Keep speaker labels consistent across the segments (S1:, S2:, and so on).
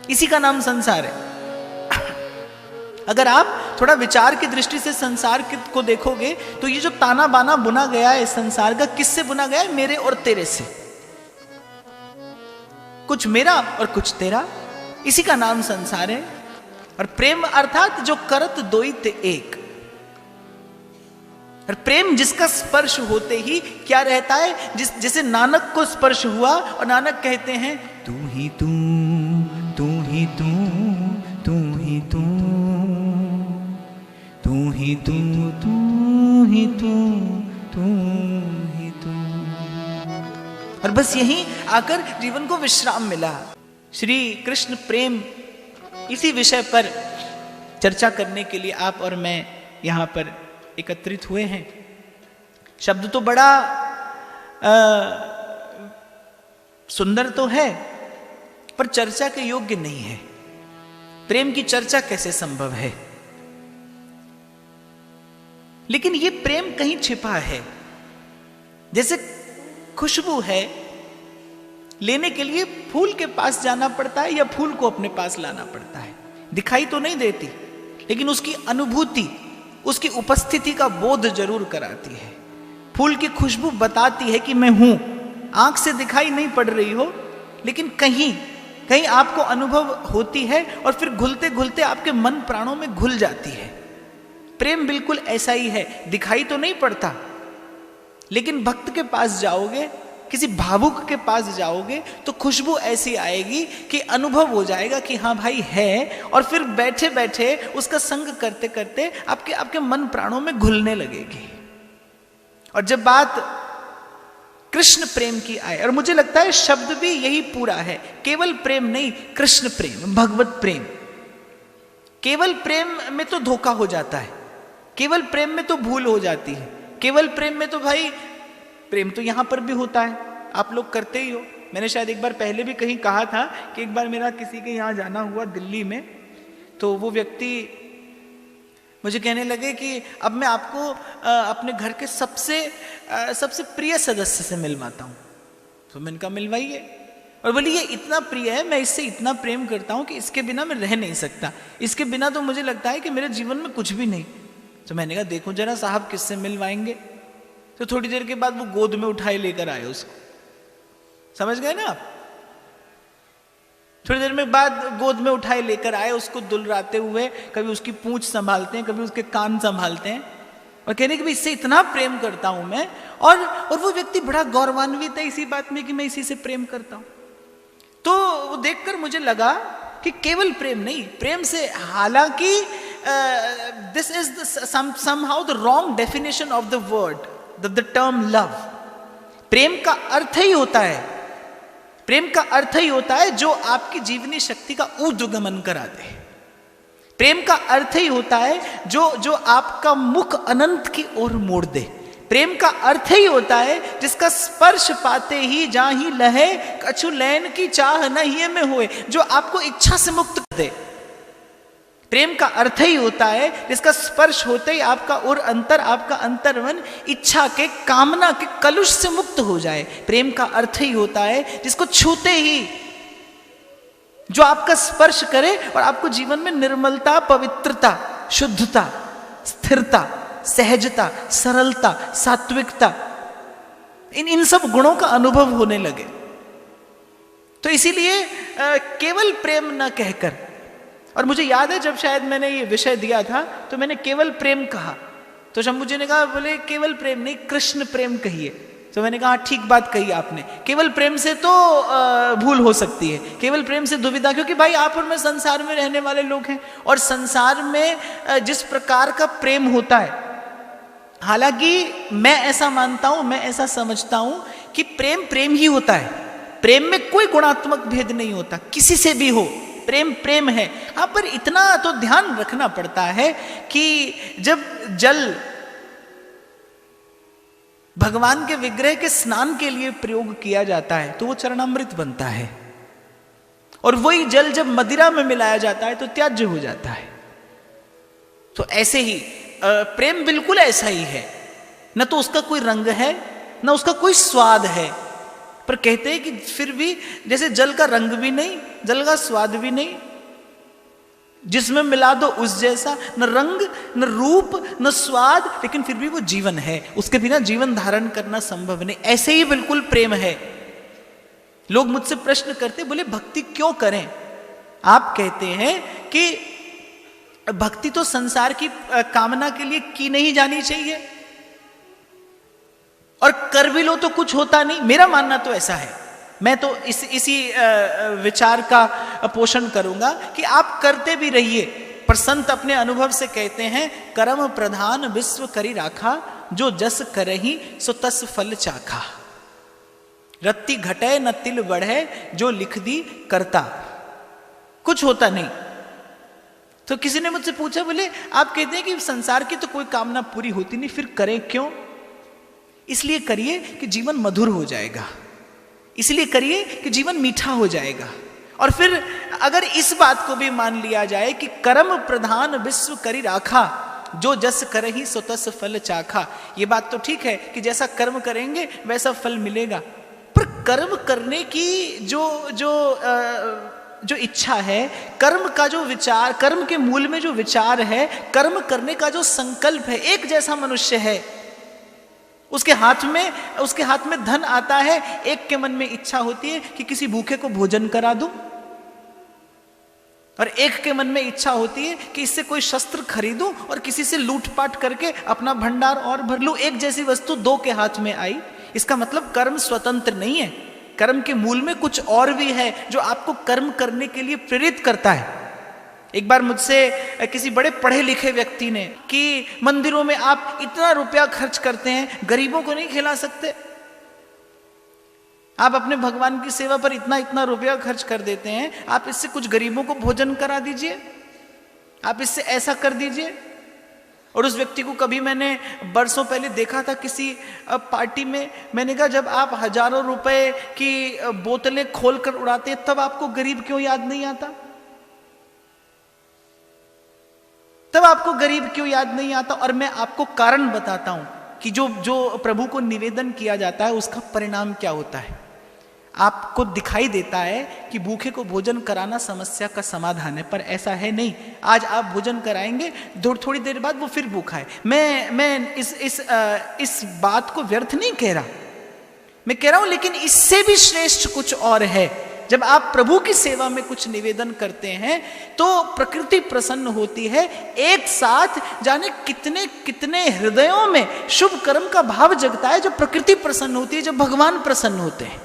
S1: इसी का नाम संसार है। अगर आप थोड़ा विचार की दृष्टि से संसार को देखोगे तो ये जो ताना बाना बुना गया है संसार का, किससे बुना गया है? मेरे और तेरे से। कुछ मेरा और कुछ तेरा, इसी का नाम संसार है। और प्रेम अर्थात जो करत द्वैत एक। और प्रेम जिसका स्पर्श होते ही क्या रहता है? जैसे नानक को स्पर्श हुआ और नानक कहते हैं तू ही तू, तू ही तू, तू ही तू, तू ही तू, तू ही तू, तू ही तू। और बस यहीं आकर जीवन को विश्राम मिला। श्री कृष्ण प्रेम, इसी विषय पर चर्चा करने के लिए आप और मैं यहां पर एकत्रित हुए हैं। शब्द तो बड़ा सुंदर तो है, पर चर्चा के योग्य नहीं है। प्रेम की चर्चा कैसे संभव है? लेकिन ये प्रेम कहीं छिपा है। जैसे खुशबू है, लेने के लिए फूल के पास जाना पड़ता है या फूल को अपने पास लाना पड़ता है। दिखाई तो नहीं देती, लेकिन उसकी अनुभूति, उसकी उपस्थिति का बोध जरूर कराती है। फूल की खुशबू बताती है कि मैं हूं। आंख से दिखाई नहीं पड़ रही हो, लेकिन कहीं कहीं आपको अनुभव होती है और फिर घुलते घुलते आपके मन प्राणों में घुल जाती है। प्रेम बिल्कुल ऐसा ही है। दिखाई तो नहीं पड़ता, लेकिन भक्त के पास जाओगे, किसी भावुक के पास जाओगे तो खुशबू ऐसी आएगी कि अनुभव हो जाएगा कि हाँ भाई है। और फिर बैठे बैठे उसका संग करते करते आपके मन प्राणों में घुलने लगेगी। और जब बात कृष्ण प्रेम की आए, और मुझे लगता है शब्द भी यही पूरा है, केवल प्रेम नहीं, कृष्ण प्रेम, भगवत प्रेम। केवल प्रेम में तो धोखा हो जाता है, केवल प्रेम में तो भूल हो जाती है, केवल प्रेम में तो भाई प्रेम तो यहां पर भी होता है, आप लोग करते ही हो। मैंने शायद एक बार पहले भी कहीं कहा था कि एक बार मेरा किसी के यहाँ जाना हुआ दिल्ली में, तो वो व्यक्ति मुझे कहने लगे कि अब मैं आपको अपने घर के सबसे प्रिय सदस्य से मिलवाता हूँ। तो मैंने कहा मिलवाइए। और बोली ये इतना प्रिय है, मैं इससे इतना प्रेम करता हूँ कि इसके बिना मैं रह नहीं सकता, इसके बिना तो मुझे लगता है कि मेरे जीवन में कुछ भी नहीं। तो मैंने कहा देखो जरा साहब किससे मिलवाएंगे। तो थोड़ी देर के बाद वो गोद में उठाए लेकर आए उसको, समझ गए ना आप? थोड़ी देर में बाद गोद में उठाए लेकर आए उसको, दुलराते हुए, कभी उसकी पूंछ संभालते हैं, कभी उसके कान संभालते हैं, और कहने कि भाई इससे इतना प्रेम करता हूं मैं। और वो व्यक्ति बड़ा गौरवान्वित है इसी बात में कि मैं इसी से प्रेम करता हूं। तो वो देखकर मुझे लगा कि केवल प्रेम नहीं, प्रेम से, हालांकि this is somehow the wrong definition of the word, the term love. प्रेम का अर्थ ही होता है, प्रेम का अर्थ ही होता है जो आपकी जीवनी शक्ति का ऊर्ध्वगमन करा दे। प्रेम का अर्थ ही होता है जो आपका मुख अनंत की ओर मोड़ दे। प्रेम का अर्थ ही होता है जिसका स्पर्श पाते ही जहां ही लहे कछु लैन की चाह नहीं में होए, जो आपको इच्छा से मुक्त कर दे। प्रेम का अर्थ ही होता है जिसका स्पर्श होते ही आपका और अंतर, आपका अंतर्मन इच्छा के, कामना के कलुष से मुक्त हो जाए। प्रेम का अर्थ ही होता है जिसको छूते ही, जो आपका स्पर्श करे और आपको जीवन में निर्मलता, पवित्रता, शुद्धता, स्थिरता, सहजता, सरलता, सात्विकता, इन सब गुणों का अनुभव होने लगे। तो इसीलिए केवल प्रेम न कहकर, और मुझे याद है जब शायद मैंने ये विषय दिया था तो मैंने केवल प्रेम कहा, तो शंभू जी ने कहा बोले केवल प्रेम नहीं, कृष्ण प्रेम कहिए। तो मैंने कहा ठीक बात कही आपने, केवल प्रेम से तो भूल हो सकती है, केवल प्रेम से दुविधा, क्योंकि भाई आप और मैं संसार में रहने वाले लोग हैं, और संसार में जिस प्रकार का प्रेम होता है, हालांकि मैं ऐसा मानता हूं, मैं ऐसा समझता हूं कि प्रेम प्रेम ही होता है। प्रेम में कोई गुणात्मक भेद नहीं होता, किसी से भी हो, प्रेम प्रेम है। हाँ, पर इतना तो ध्यान रखना पड़ता है कि जब जल भगवान के विग्रह के स्नान के लिए प्रयोग किया जाता है तो वो चरणामृत बनता है, और वही जल जब मदिरा में मिलाया जाता है तो त्याज्य हो जाता है। तो ऐसे ही प्रेम बिल्कुल ऐसा ही है, न तो उसका कोई रंग है, न उसका कोई स्वाद है, पर कहते हैं कि फिर भी जैसे जल का रंग भी नहीं, जल का स्वाद भी नहीं, जिसमें मिला दो उस जैसा, न रंग न रूप न स्वाद, लेकिन फिर भी वो जीवन है, उसके बिना जीवन धारण करना संभव नहीं। ऐसे ही बिल्कुल प्रेम है। लोग मुझसे प्रश्न करते, बोले भक्ति क्यों करें? आप कहते हैं कि भक्ति तो संसार की कामना के लिए की नहीं जानी चाहिए, और कर भी लो तो कुछ होता नहीं। मेरा मानना तो ऐसा है, मैं तो इसी विचार का पोषण करूंगा कि आप करते भी रहिए, पर संत अपने अनुभव से कहते हैं, कर्म प्रधान विश्व करी राखा, जो जस करहि सो तस फल चाखा। रत्ती घटे न तिल बढ़े, जो लिख दी करता, कुछ होता नहीं। तो किसी ने मुझसे पूछा, बोले आप कहते हैं कि संसार की तो कोई कामना पूरी होती नहीं, फिर करें क्यों? इसलिए करिए कि जीवन मधुर हो जाएगा, इसलिए करिए कि जीवन मीठा हो जाएगा। और फिर अगर इस बात को भी मान लिया जाए कि कर्म प्रधान विश्व करी राखा, जो जस करहि सो तस फल चाखा, ये बात तो ठीक है कि जैसा कर्म करेंगे वैसा फल मिलेगा, पर कर्म करने की जो इच्छा है, कर्म का जो विचार, कर्म के मूल में जो विचार है, कर्म करने का जो संकल्प है, एक जैसा मनुष्य है। उसके हाथ में धन आता है, एक के मन में इच्छा होती है कि किसी भूखे को भोजन करा दूं, और एक के मन में इच्छा होती है कि इससे कोई शस्त्र खरीदूं और किसी से लूटपाट करके अपना भंडार और भर लूं। एक जैसी वस्तु दो के हाथ में आई, इसका मतलब कर्म स्वतंत्र नहीं है, कर्म के मूल में कुछ और भी है जो आपको कर्म करने के लिए प्रेरित करता है। एक बार मुझसे किसी बड़े पढ़े लिखे व्यक्ति ने कि मंदिरों में आप इतना रुपया खर्च करते हैं, गरीबों को नहीं खिला सकते? आप अपने भगवान की सेवा पर इतना इतना रुपया खर्च कर देते हैं, आप इससे कुछ गरीबों को भोजन करा दीजिए, आप इससे ऐसा कर दीजिए। और उस व्यक्ति को कभी मैंने बरसों पहले देखा था किसी पार्टी में, मैंने कहा जब आप हजारों रुपए की बोतलें खोलकर उड़ाते हैं, तब आपको गरीब क्यों याद नहीं आता? तब आपको गरीब क्यों याद नहीं आता? और मैं आपको कारण बताता हूं कि जो प्रभु को निवेदन किया जाता है उसका परिणाम क्या होता है। आपको दिखाई देता है कि भूखे को भोजन कराना समस्या का समाधान है, पर ऐसा है नहीं। आज आप भोजन कराएंगे, थोड़ी देर बाद वो फिर भूखा है। मैं इस बात को व्यर्थ नहीं कह रहा, मैं कह रहा हूं लेकिन इससे भी श्रेष्ठ कुछ और है। जब आप प्रभु की सेवा में कुछ निवेदन करते हैं तो प्रकृति प्रसन्न होती है, एक साथ जाने कितने कितने हृदयों में शुभ कर्म का भाव जगता है। जब प्रकृति प्रसन्न होती है, जब भगवान प्रसन्न होते हैं।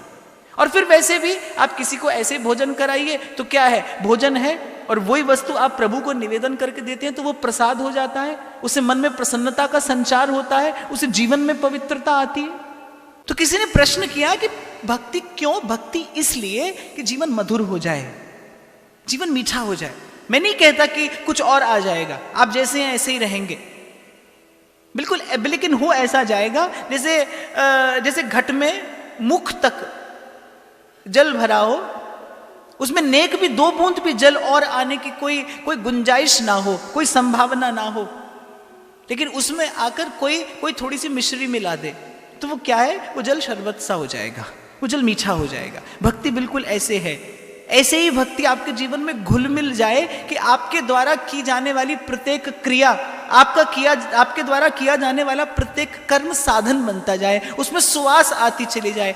S1: और फिर वैसे भी आप किसी को ऐसे भोजन कराइए तो क्या है, भोजन है, और वही वस्तु आप प्रभु को निवेदन करके देते हैं तो वो प्रसाद हो जाता है, उसे मन में प्रसन्नता का संचार होता है, उसे जीवन में पवित्रता आती है। तो किसी ने प्रश्न किया कि भक्ति क्यों? भक्ति इसलिए कि जीवन मधुर हो जाए, जीवन मीठा हो जाए। मैं नहीं कहता कि कुछ और आ जाएगा, आप जैसे हैं ऐसे ही रहेंगे, बिल्कुल, लेकिन हो ऐसा जाएगा जैसे घट में मुख तक जल भरा हो, उसमें नेक भी 2 बूंद भी जल और आने की कोई गुंजाइश ना हो, कोई संभावना ना हो, लेकिन उसमें आकर कोई थोड़ी सी मिश्री मिला दे तो वो क्या है, वो जल शरबत सा हो जाएगा, वो जल मीठा हो जाएगा। भक्ति बिल्कुल ऐसे है। ऐसे ही भक्ति आपके जीवन में घुल मिल जाए कि आपके द्वारा की जाने वाली प्रत्येक क्रिया, आपके द्वारा किया जाने वाला प्रत्येक कर्म साधन बनता जाए, उसमें सुवास आती चली जाए।